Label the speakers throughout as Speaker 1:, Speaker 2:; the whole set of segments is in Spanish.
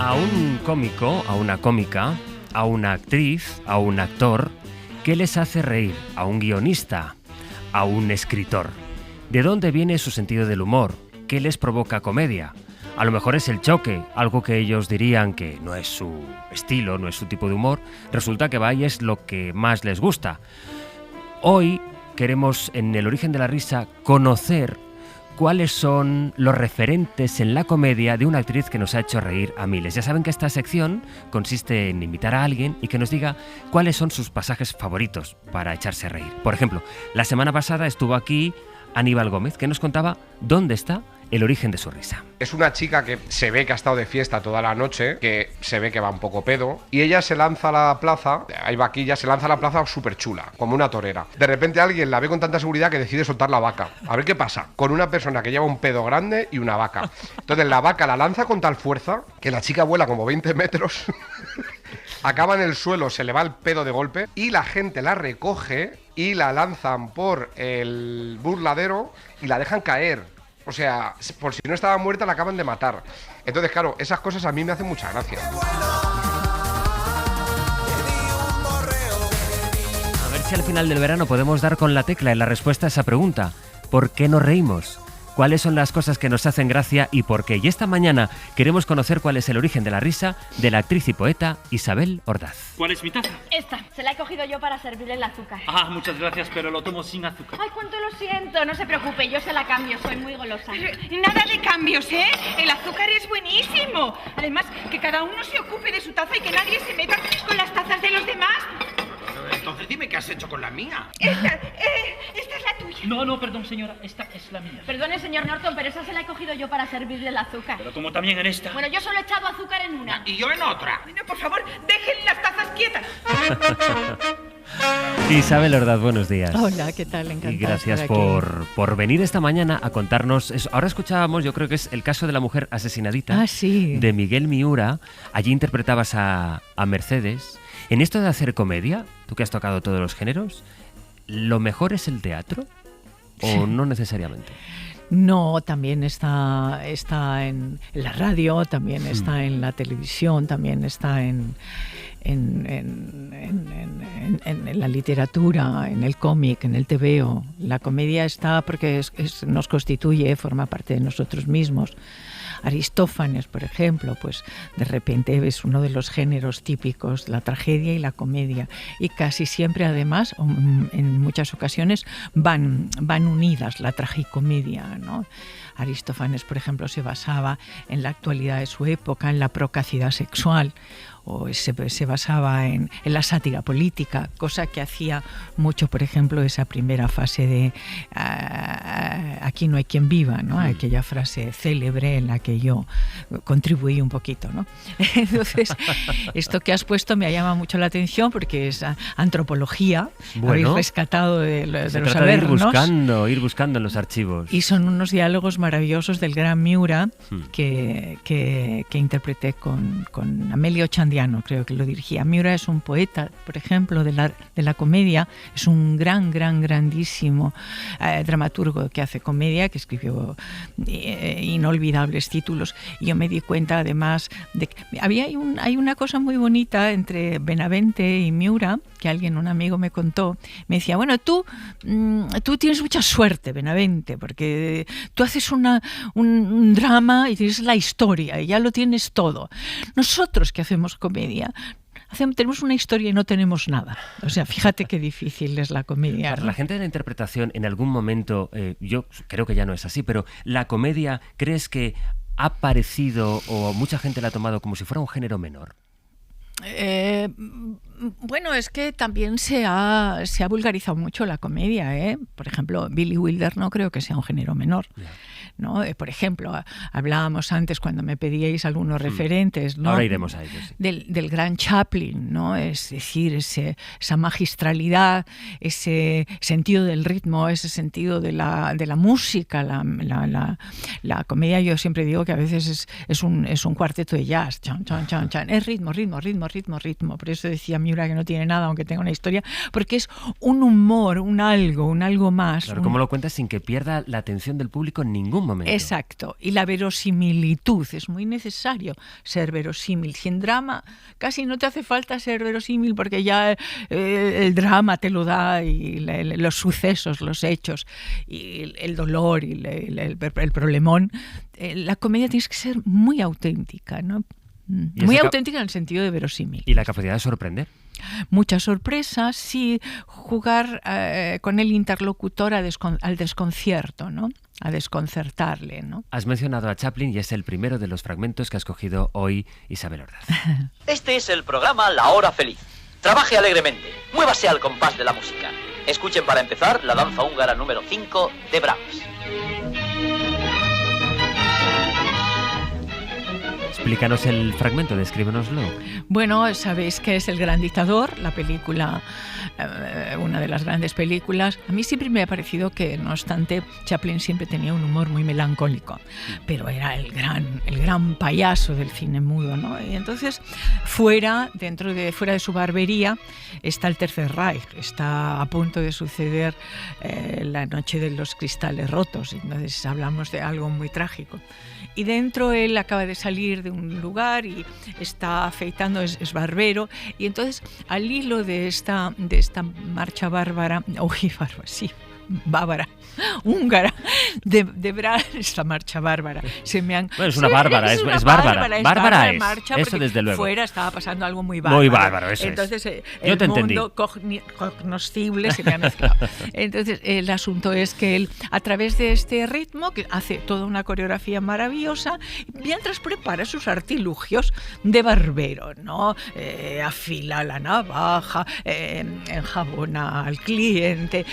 Speaker 1: A un cómico, a una cómica, a una actriz, a un actor, ¿qué les hace reír? A un guionista, a un escritor. ¿De dónde viene su sentido del humor? ¿Qué les provoca comedia? A lo mejor es el choque, algo que ellos dirían que no es su estilo, no es su tipo de humor. Resulta que va y es lo que más les gusta. Hoy queremos, en El origen de la risa, conocer cuáles son los referentes en la comedia de una actriz que nos ha hecho reír a miles. Ya saben que esta sección consiste en invitar a alguien y que nos diga cuáles son sus pasajes favoritos para echarse a reír. Por ejemplo, la semana pasada estuvo aquí Aníbal Gómez, que nos contaba dónde está el origen de su risa.
Speaker 2: Es una chica que se ve que ha estado de fiesta toda la noche, que se ve que va un poco pedo, y ella se lanza a la plaza, hay vaquilla, se lanza a la plaza súper chula, como una torera. De repente alguien la ve con tanta seguridad que decide soltar la vaca. A ver qué pasa, con una persona que lleva un pedo grande y una vaca. Entonces la vaca la lanza con tal fuerza que la chica vuela como 20 metros, acaba en el suelo, se le va el pedo de golpe, y la gente la recoge y la lanzan por el burladero y la dejan caer. O sea, por si no estaba muerta la acaban de matar. Entonces, claro, esas cosas a mí me hacen mucha gracia.
Speaker 1: A ver si al final del verano podemos dar con la tecla en la respuesta a esa pregunta. ¿Por qué nos reímos? ¿Cuáles son las cosas que nos hacen gracia y por qué? Y esta mañana queremos conocer cuál es el origen de la risa de la actriz y poeta Isabel Ordaz.
Speaker 3: ¿Cuál es mi taza?
Speaker 4: Esta, se la he cogido yo para servirle el azúcar.
Speaker 3: Ah, muchas gracias, pero lo tomo sin azúcar.
Speaker 4: Ay, cuánto lo siento, no se preocupe, yo se la cambio, soy muy golosa.
Speaker 5: Nada de cambios, ¿eh? El azúcar es buenísimo. Además, que cada uno se ocupe de su taza y que nadie se meta con las tazas de los demás.
Speaker 6: Entonces dime qué has hecho con la mía.
Speaker 5: Esta es la tuya.
Speaker 3: No, perdón, señora, esta es la mía.
Speaker 4: Perdone, señor Norton, pero esa se la he cogido yo para servirle el azúcar.
Speaker 3: Pero como también en esta.
Speaker 4: Bueno, yo solo he echado azúcar en una.
Speaker 6: Y yo en otra.
Speaker 5: Bueno, por favor, dejen las tazas quietas.
Speaker 1: Isabel Ordaz, buenos días.
Speaker 7: Hola, ¿qué tal? Encantada.
Speaker 1: Y gracias
Speaker 7: de estar aquí.
Speaker 1: por venir esta mañana a contarnos eso. Ahora escuchábamos, yo creo que es el caso de la mujer asesinadita
Speaker 7: Sí.
Speaker 1: de Miguel Miura. Allí interpretabas a Mercedes. En esto de hacer comedia, tú que has tocado todos los géneros, ¿lo mejor es el teatro o no necesariamente?
Speaker 7: No, también está en la radio, también está en la televisión, también está en la literatura, en el cómic, en el tebeo. La comedia está porque nos constituye, forma parte de nosotros mismos. Aristófanes, por ejemplo, pues de repente ves uno de los géneros típicos, la tragedia y la comedia, y casi siempre además, en muchas ocasiones, van unidas, la tragicomedia, ¿no? Aristófanes, por ejemplo, se basaba en la actualidad de su época, en la procacidad sexual, o se basaba en la sátira política, cosa que hacía mucho, por ejemplo, esa primera fase de aquí no hay quien viva, ¿no? Aquella frase célebre en la que yo contribuí un poquito, ¿no? Entonces, esto que has puesto me llama mucho la atención porque es antropología,
Speaker 1: Bueno,
Speaker 7: habéis rescatado de los
Speaker 1: trata de
Speaker 7: sabernos.
Speaker 1: ir buscando en los archivos.
Speaker 7: Y son unos diálogos maravillosos del gran Miura que interpreté con Amelio Chandiano, creo que lo dirigía. Miura es un poeta, por ejemplo, de la comedia, es un grandísimo dramaturgo que hace comedia, que escribió inolvidables títulos. Y yo me di cuenta además de que hay una cosa muy bonita entre Benavente y Miura, que un amigo me contó. Me decía, bueno, tú tienes mucha suerte, Benavente, porque tú haces un drama y tienes la historia y ya lo tienes todo. Nosotros que hacemos comedia tenemos una historia y no tenemos nada. O sea, fíjate qué difícil es la comedia,
Speaker 1: Para
Speaker 7: ¿no?
Speaker 1: la gente de la interpretación, en algún momento, yo creo que ya no es así, pero la comedia, ¿crees que ha parecido o mucha gente la ha tomado como si fuera un género menor?
Speaker 7: Bueno, es que también se ha vulgarizado mucho la comedia, ¿eh? Por ejemplo, Billy Wilder no creo que sea un género menor, ¿no? Por ejemplo, hablábamos antes cuando me pedíais algunos referentes, ¿no?
Speaker 1: Ahora iremos a ellos. Sí.
Speaker 7: Del gran Chaplin, ¿no? Es decir, esa magistralidad, ese sentido del ritmo, ese sentido de la música, la comedia. Yo siempre digo que a veces es un cuarteto de jazz, chan, chan, chan, chan. Es ritmo. Por eso decía Miura que no tiene nada, aunque tenga una historia, porque es un humor, un algo más.
Speaker 1: Claro, ¿cómo lo cuentas sin que pierda la atención del público en ningún momento?
Speaker 7: Exacto, y la verosimilitud, es muy necesario ser verosímil. Si en drama casi no te hace falta ser verosímil porque ya el drama te lo da y los sucesos, los hechos y el dolor y el problemón, la comedia tienes que ser muy auténtica, ¿no? Muy auténtica en el sentido de verosímil.
Speaker 1: ¿Y la capacidad de sorprender?
Speaker 7: Muchas sorpresas, sí, jugar con el interlocutor al desconcierto, ¿no? A desconcertarle, ¿no?
Speaker 1: Has mencionado a Chaplin y es el primero de los fragmentos que ha escogido hoy Isabel Ordaz.
Speaker 8: Este es el programa La Hora Feliz. Trabaje alegremente, muévase al compás de la música. Escuchen para empezar la danza húngara número 5 de Brahms.
Speaker 1: Explícanos el fragmento, descríbenoslo.
Speaker 7: Bueno, sabéis que es El Gran Dictador, la película, una de las grandes películas. A mí siempre me ha parecido que, no obstante, Chaplin siempre tenía un humor muy melancólico, pero era el gran payaso del cine mudo, ¿no? Y entonces, fuera de su barbería está el Tercer Reich, está a punto de suceder la noche de los cristales rotos, entonces hablamos de algo muy trágico. Y dentro él acaba de salir de un lugar y está afeitando, es barbero, y entonces al hilo de esta marcha bárbara, bávara, húngara, de Brahms, esta marcha bárbara.
Speaker 1: Bueno, es una bárbara, es bárbara. Bárbara es,
Speaker 7: marcha,
Speaker 1: eso desde luego.
Speaker 7: Fuera estaba pasando algo muy bárbaro.
Speaker 1: Muy bárbaro, eso
Speaker 7: entonces,
Speaker 1: es.
Speaker 7: El mundo cognoscible se me ha mezclado. Entonces, el asunto es que él, a través de este ritmo, que hace toda una coreografía maravillosa, mientras prepara sus artilugios de barbero, ¿no? Afila la navaja, enjabona al cliente,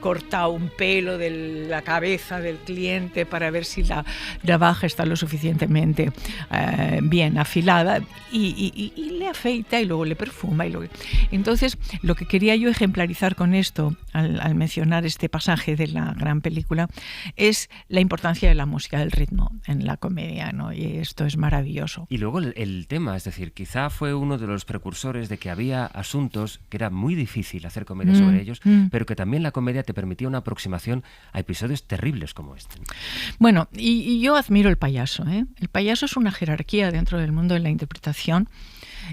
Speaker 7: corta un pelo de la cabeza del cliente para ver si la navaja está lo suficientemente bien afilada y le afeita y luego le perfuma. Entonces, lo que quería yo ejemplarizar con esto, al mencionar este pasaje de la gran película, es la importancia de la música, del ritmo en la comedia, ¿no? Y esto es maravilloso.
Speaker 1: Y luego el tema, es decir, quizá fue uno de los precursores de que había asuntos que era muy difícil hacer comedia sobre ellos, pero que también la comedia te permitía una aproximación a episodios terribles como este.
Speaker 7: Bueno, y yo admiro el payaso, ¿eh? El payaso es una jerarquía dentro del mundo de la interpretación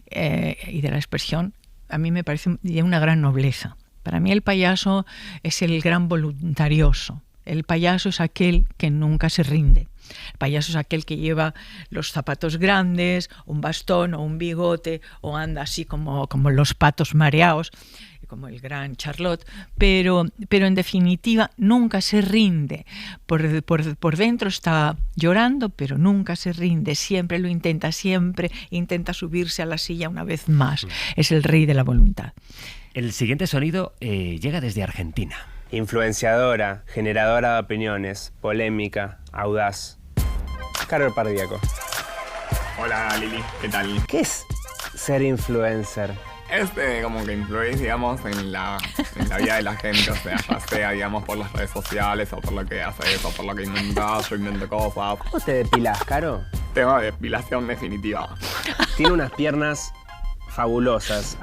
Speaker 7: y de la expresión. A mí me parece de una gran nobleza. Para mí el payaso es el gran voluntarioso. El payaso es aquel que nunca se rinde. El payaso es aquel que lleva los zapatos grandes, un bastón o un bigote, o anda así como los patos mareados, como el gran Charlotte, pero en definitiva nunca se rinde. Por dentro está llorando, pero nunca se rinde, siempre lo intenta, siempre intenta subirse a la silla una vez más. Es el rey de la voluntad.
Speaker 1: El siguiente sonido llega desde Argentina.
Speaker 9: Influenciadora, generadora de opiniones, polémica, audaz. Carol Pardíaco.
Speaker 10: Hola Lili, ¿qué tal?
Speaker 9: ¿Qué es ser influencer?
Speaker 10: Como que influís, digamos, en la vida de la gente, o sea, ya sea, digamos, por las redes sociales o por lo que haces o por lo que inventás, yo invento cosas.
Speaker 9: ¿Cómo te depilás, Caro?
Speaker 10: Tema de depilación definitiva.
Speaker 9: Tiene unas piernas fabulosas.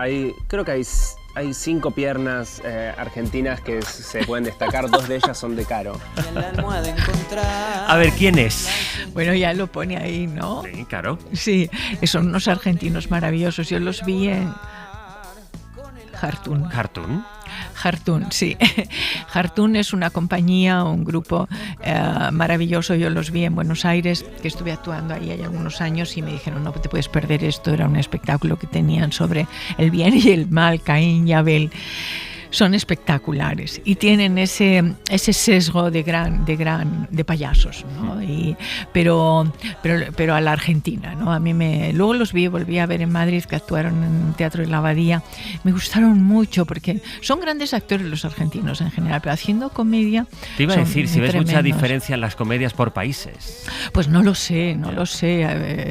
Speaker 9: Creo que hay 5 piernas argentinas que se pueden destacar, 2 de ellas son de Caro.
Speaker 1: A ver, ¿quién es?
Speaker 7: Bueno, ya lo pone ahí, ¿no?
Speaker 1: Sí, Caro.
Speaker 7: Sí, son unos argentinos maravillosos. Yo los vi en Hartun.
Speaker 1: ¿Hartun?
Speaker 7: Hartun, sí. Hartun es una compañía, un grupo maravilloso. Yo los vi en Buenos Aires, que estuve actuando ahí hay algunos años y me dijeron, no te puedes perder esto. Era un espectáculo que tenían sobre el bien y el mal, Caín y Abel. Son espectaculares y tienen ese sesgo de payasos, ¿no? Pero a la Argentina, ¿no? Luego los volví a ver en Madrid, que actuaron en el Teatro de la Abadía. Me gustaron mucho porque son grandes actores los argentinos en general, pero haciendo comedia.
Speaker 1: Te iba a decir, si ves
Speaker 7: tremendos.
Speaker 1: mucha diferencia en las comedias por países.
Speaker 7: Pues no lo sé.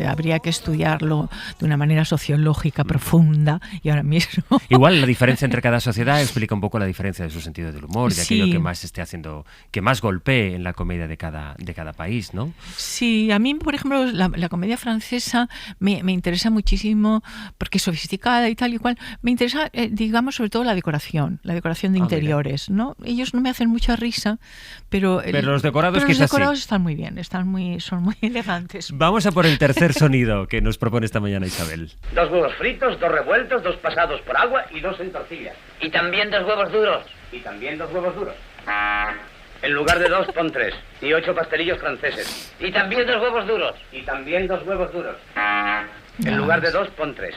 Speaker 7: Habría que estudiarlo de una manera sociológica profunda y ahora mismo.
Speaker 1: Igual la diferencia entre cada sociedad explica explica un poco la diferencia de su sentido del humor, de aquello que más esté haciendo, que más golpee en la comedia de cada país, ¿no?
Speaker 7: Sí, a mí, por ejemplo, la comedia francesa me interesa muchísimo porque es sofisticada y tal y cual. Me interesa, digamos, sobre todo la decoración de interiores, ¿no? Ellos no me hacen mucha risa, pero
Speaker 1: los decorados
Speaker 7: quizás
Speaker 1: los decorados
Speaker 7: están muy bien, son muy elegantes.
Speaker 1: Vamos a por el tercer sonido que nos propone esta mañana Isabel.
Speaker 11: 2 huevos fritos, 2 revueltos, 2 pasados por agua y 2 en tortilla.
Speaker 8: Y también 2 huevos duros.
Speaker 11: Y también 2 huevos duros. En lugar de 2, pon 3. Y 8 pastelillos franceses.
Speaker 8: Y también 2 huevos duros.
Speaker 11: Y también 2 huevos duros. En lugar de 2, pon 3.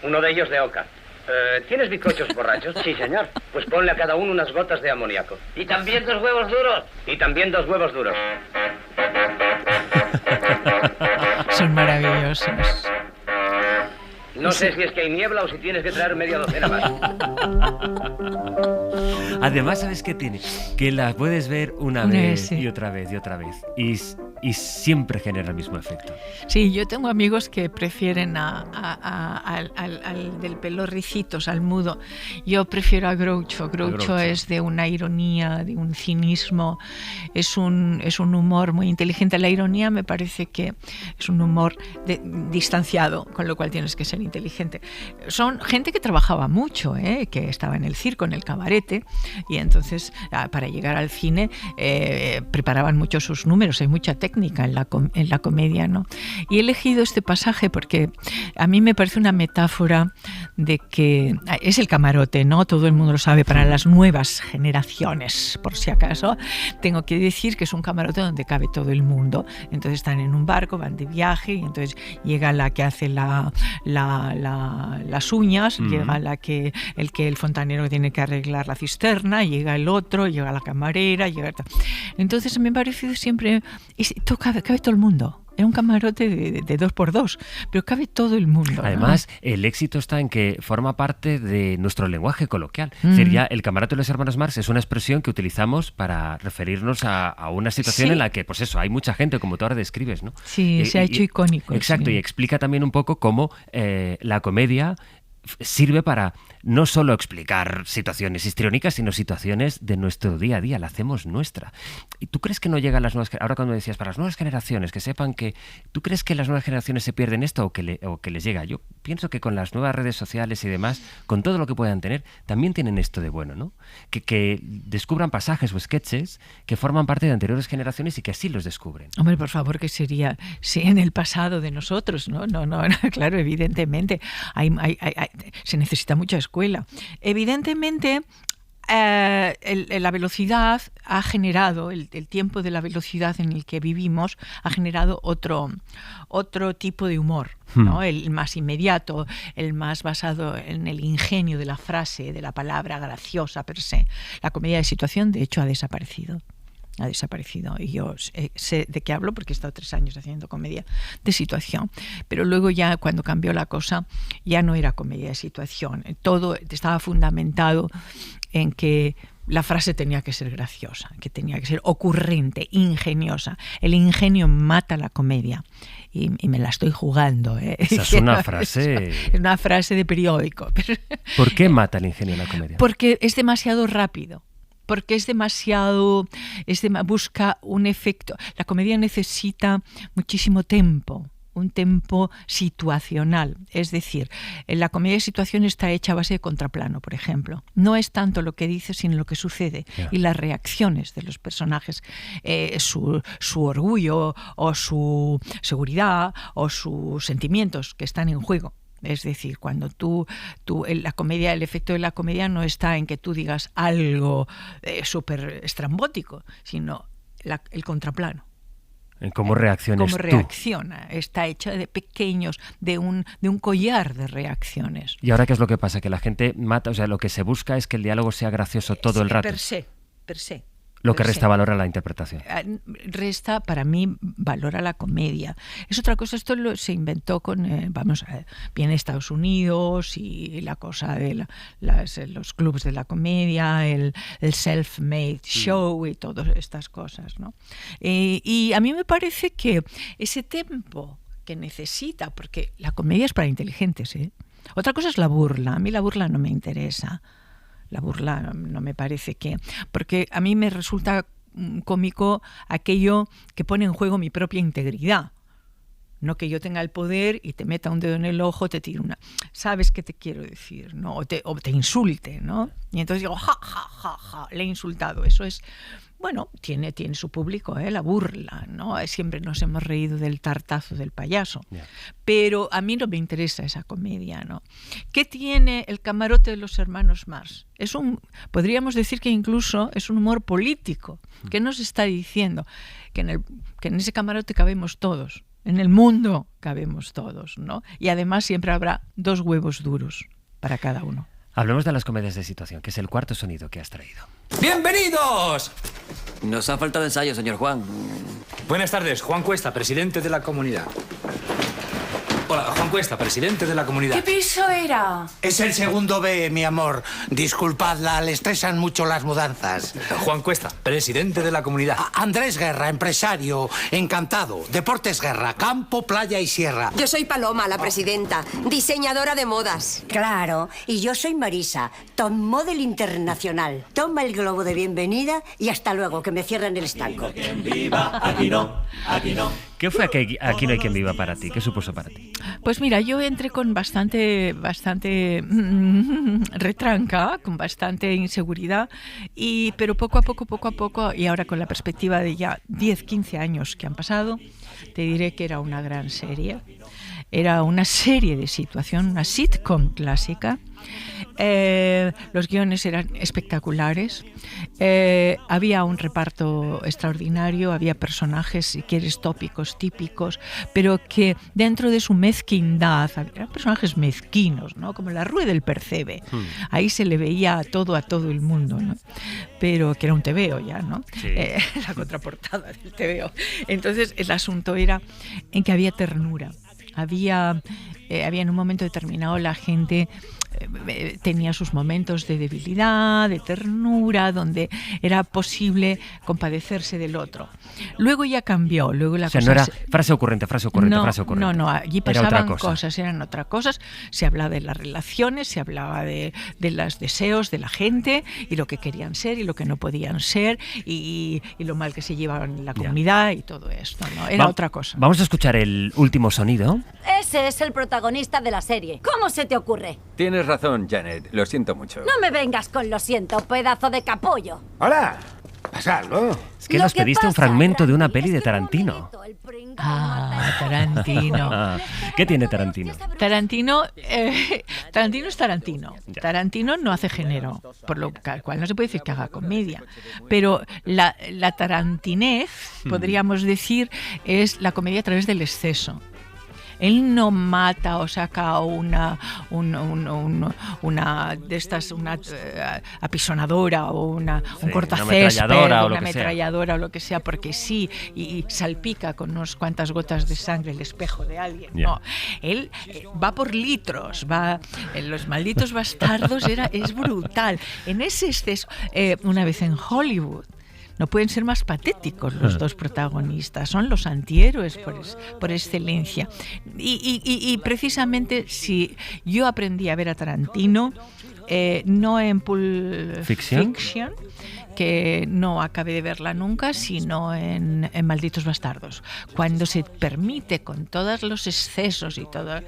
Speaker 11: Uno de ellos de oca. ¿Tienes bizcochos borrachos?
Speaker 8: Sí, señor.
Speaker 11: Pues ponle a cada uno unas gotas de amoníaco.
Speaker 8: Y también 2 huevos duros.
Speaker 11: Y también 2 huevos duros.
Speaker 7: Son maravillosos.
Speaker 11: No sé si es que hay niebla o si tienes que traer media docena más.
Speaker 1: Además, ¿sabes qué tiene? Que las puedes ver una vez y otra vez y otra vez. Y siempre genera el mismo efecto.
Speaker 7: Sí, yo tengo amigos que prefieren al del pelo ricitos, al mudo. Yo prefiero a Groucho. Groucho es de una ironía, de un cinismo. Es un humor muy inteligente. La ironía me parece que es un humor distanciado, con lo cual tienes que ser inteligente. Son gente que trabajaba mucho, que estaba en el circo, en el cabarete, y entonces para llegar al cine preparaban mucho sus números. Hay mucha técnica en la comedia, ¿no? Y he elegido este pasaje porque a mí me parece una metáfora de que es el camarote, ¿no? Todo el mundo lo sabe. Para las nuevas generaciones, por si acaso, tengo que decir que es un camarote donde cabe todo el mundo. Entonces están en un barco, van de viaje, y entonces llega la que hace las uñas, llega el fontanero que tiene que arreglar la cisterna, llega el otro, llega la camarera, entonces me ha parecido siempre, cabe todo el mundo. Es un camarote de 2x2, pero cabe todo el mundo.
Speaker 1: Además, el éxito está en que forma parte de nuestro lenguaje coloquial. Es decir, ya el camarote de los hermanos Marx es una expresión que utilizamos para referirnos a una situación en la que, pues eso, hay mucha gente, como tú ahora describes, ¿no?
Speaker 7: Sí, se ha hecho icónico.
Speaker 1: Exacto, y explica también un poco cómo la comedia sirve para no solo explicar situaciones histriónicas, sino situaciones de nuestro día a día, la hacemos nuestra. ¿Y tú crees que no llegan las nuevas, ahora cuando decías para las nuevas generaciones, que sepan que, ¿tú crees que las nuevas generaciones se pierden esto o que les llega? Yo pienso que con las nuevas redes sociales y demás, con todo lo que puedan tener, también tienen esto de bueno, ¿no? Que descubran pasajes o sketches que forman parte de anteriores generaciones y que así los descubren.
Speaker 7: Hombre, por favor, que sería en el pasado de nosotros, ¿no? No, claro, evidentemente se necesita mucha escuela. Evidentemente, la velocidad ha generado, el tiempo de la velocidad en el que vivimos ha generado otro tipo de humor, ¿no? El más inmediato, el más basado en el ingenio de la frase, de la palabra graciosa per se. La comedia de situación, de hecho, ha desaparecido. Y yo sé de qué hablo porque he estado 3 años haciendo comedia de situación, pero luego ya cuando cambió la cosa ya no era comedia de situación, todo estaba fundamentado en que la frase tenía que ser graciosa, que tenía que ser ocurrente, ingeniosa. El ingenio mata la comedia y me la estoy jugando.
Speaker 1: Esa es una frase...
Speaker 7: Es una frase de periódico.
Speaker 1: ¿Por qué mata el ingenio la comedia?
Speaker 7: Porque es demasiado rápido. Porque busca un efecto. La comedia necesita muchísimo tiempo, un tiempo situacional. Es decir, la comedia de situación está hecha a base de contraplano, por ejemplo. No es tanto lo que dice, sino lo que sucede y las reacciones de los personajes, su orgullo o su seguridad o sus sentimientos que están en juego. Es decir, cuando la comedia, el efecto de la comedia no está en que tú digas algo súper estrambótico, sino el contraplano.
Speaker 1: En cómo reacciones
Speaker 7: cómo reacciona. Está hecha de pequeños, de un collar de reacciones.
Speaker 1: ¿Y ahora qué es lo que pasa? Que la gente mata, o sea, lo que se busca es que el diálogo sea gracioso todo el rato.
Speaker 7: Per se.
Speaker 1: Lo que resta valor a la interpretación.
Speaker 7: Resta, para mí, valor a la comedia. Es otra cosa, esto se inventó viene Estados Unidos y la cosa de los clubs de la comedia, el self-made show y todas estas cosas, ¿no? Y a mí me parece que ese tiempo que necesita, porque la comedia es para inteligentes, ¿eh? Otra cosa es la burla. A mí la burla no me interesa. La burla no me parece que... Porque a mí me resulta cómico aquello que pone en juego mi propia integridad. No que yo tenga el poder y te meta un dedo en el ojo, te tire una... ¿Sabes qué te quiero decir? ¿No? O te insulte, ¿no? Y entonces digo, ja, ja, ja, ja, le he insultado. Eso es... Bueno, tiene su público, la burla, ¿no? Siempre nos hemos reído del tartazo del payaso. Yeah. Pero a mí no me interesa esa comedia, ¿no? ¿Qué tiene el camarote de los hermanos Marx? Podríamos decir que incluso es un humor político. ¿Qué nos está diciendo? Que en ese camarote cabemos todos. En el mundo cabemos todos, ¿no? Y además siempre habrá 2 huevos duros para cada uno.
Speaker 1: Hablemos de las comedias de situación, que es el cuarto sonido que has traído.
Speaker 12: ¡Bienvenidos!
Speaker 13: Nos ha faltado ensayo, señor Juan.
Speaker 12: Buenas tardes, Juan Cuesta, presidente de la comunidad. Hola, Juan Cuesta, presidente de la comunidad.
Speaker 14: ¿Qué piso era?
Speaker 6: Es el segundo B, mi amor. Disculpadla, le estresan mucho las mudanzas.
Speaker 12: Juan Cuesta, presidente de la comunidad.
Speaker 6: Andrés Guerra, empresario, encantado. Deportes Guerra, campo, playa y sierra.
Speaker 15: Yo soy Paloma, la presidenta, diseñadora de modas.
Speaker 16: Claro, y yo soy Marisa, top model internacional. Toma el globo de bienvenida y hasta luego, que me cierran el estanco.
Speaker 12: Aquí no, aquí no.
Speaker 1: ¿Qué fue Aquí no hay quien viva para ti? ¿Qué supuso para ti?
Speaker 7: Pues mira, yo entré con bastante retranca, con bastante inseguridad, pero poco a poco, y ahora con la perspectiva de ya 10, 15 años que han pasado, te diré que era una gran serie. Era una serie de situación, una sitcom clásica. Los guiones eran espectaculares. Había un reparto extraordinario, había personajes, si quieres, tópicos, típicos, pero que dentro de su mezquindad, eran personajes mezquinos, ¿no? Como la Rue del Percebe. Ahí se le veía a todo el mundo, ¿no? Pero que era un TVO ya, ¿no? Sí. La contraportada del TVO. Entonces el asunto era en que había ternura. Había en un momento determinado la gente tenía sus momentos de debilidad, de ternura, donde era posible compadecerse del otro. Luego ya cambió, luego la cosa...
Speaker 1: no era frase ocurrente.
Speaker 7: No, allí pasaban cosas, eran otras cosas. Se hablaba de las relaciones, se hablaba de los deseos de la gente y lo que querían ser y lo que no podían ser y lo mal que se llevaban en la comunidad y todo esto, ¿no? Era otra cosa.
Speaker 1: Vamos a escuchar el último sonido.
Speaker 16: Ese es el protagonista de la serie. ¿Cómo se te ocurre?
Speaker 13: Tienes razón, Janet. Lo siento mucho.
Speaker 16: No me vengas con lo siento, pedazo de capullo.
Speaker 6: ¡Hola! ¿Pasa algo?
Speaker 1: Es que nos pediste un fragmento de una peli de Tarantino.
Speaker 7: Tarantino.
Speaker 1: ¿Qué tiene Tarantino?
Speaker 7: Tarantino es Tarantino. Tarantino no hace género, por lo cual no se puede decir que haga comedia. Pero la tarantinez, podríamos decir, es la comedia a través del exceso. Él no mata o saca una de estas, una apisonadora o un cortacésped, una ametralladora o lo que sea, porque sí, y salpica con unas cuantas gotas de sangre el espejo de alguien. Yeah. No, él va por litros, Los Malditos Bastardos es brutal. En ese exceso, una vez en Hollywood, no pueden ser más patéticos los dos protagonistas, son los antihéroes por excelencia. Y precisamente si yo aprendí a ver a Tarantino, no en Pulp Fiction, que no acabé de verla nunca, sino en Malditos Bastardos, cuando se permite con todos los excesos y toda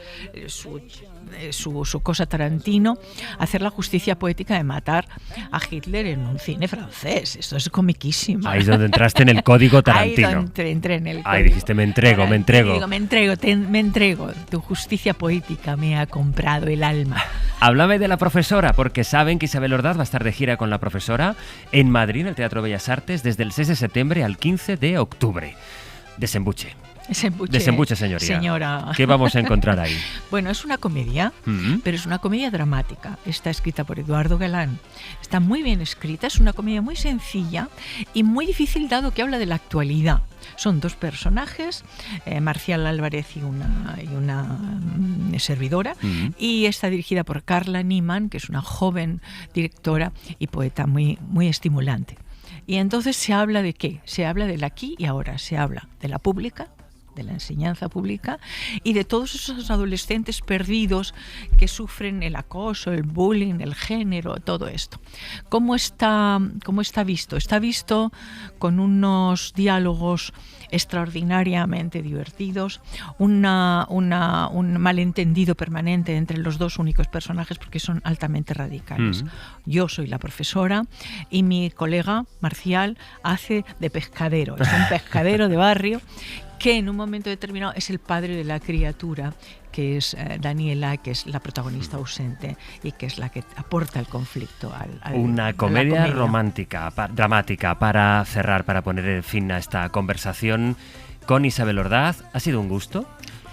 Speaker 7: su cosa Tarantino hacer la justicia poética de matar a Hitler en un cine francés. Esto es comiquísimo.
Speaker 1: Ahí es donde entraste en el código Tarantino.
Speaker 7: Ahí donde entré en el código.
Speaker 1: Ahí dijiste, me entrego.
Speaker 7: Digo, me entrego. Tu justicia poética me ha comprado el alma.
Speaker 1: Háblame de La Profesora, porque saben que Isabel Ordaz va a estar de gira con La Profesora en Madrid, en el Teatro Bellas Artes, desde el 6 de septiembre al 15 de octubre. Desembuche, señora. ¿Qué vamos a encontrar ahí?
Speaker 7: Bueno, es una comedia, pero es una comedia dramática. Está escrita por Eduardo Galán. Está muy bien escrita, es una comedia muy sencilla y muy difícil dado que habla de la actualidad. Son dos personajes, Marcial Álvarez y una servidora, y está dirigida por Carla Niemann, que es una joven directora y poeta muy, muy estimulante. Y entonces se habla de ¿qué? Se habla del aquí y ahora, se habla de la pública de la enseñanza pública y de todos esos adolescentes perdidos que sufren el acoso, el bullying, el género, todo esto. ¿Cómo está visto? Está visto con unos diálogos extraordinariamente divertidos, un malentendido permanente entre los dos únicos personajes porque son altamente radicales. Yo soy la profesora y mi colega Marcial hace de pescadero, es un pescadero de barrio que en un momento determinado es el padre de la criatura, que es Daniela, que es la protagonista ausente y que es la que aporta el conflicto
Speaker 1: Una comedia romántica, dramática, para cerrar, para poner fin a esta conversación con Isabel Ordaz. ¿Ha sido un gusto?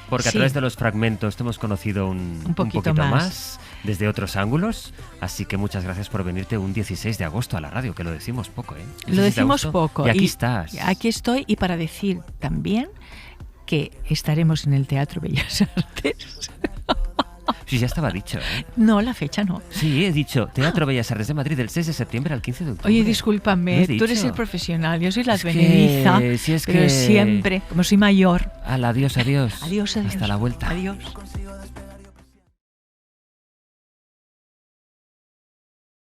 Speaker 1: Porque a través de los fragmentos te hemos conocido un poquito más desde otros ángulos, así que muchas gracias por venirte un 16 de agosto a la radio, que lo decimos poco, ¿eh?
Speaker 7: Lo decimos poco.
Speaker 1: Y aquí estás.
Speaker 7: Aquí estoy, y para decir también que estaremos en el Teatro Bellas Artes.
Speaker 1: Sí, ya estaba dicho, ¿eh?
Speaker 7: No, la fecha no.
Speaker 1: Sí, he dicho Teatro Bellas Artes de Madrid del 6 de septiembre al 15 de octubre.
Speaker 7: Oye, discúlpame, tú eres el profesional, yo soy la advenediza, pero siempre, como soy mayor.
Speaker 1: Adiós, adiós.
Speaker 7: Adiós, adiós.
Speaker 1: Hasta la vuelta.
Speaker 7: Adiós.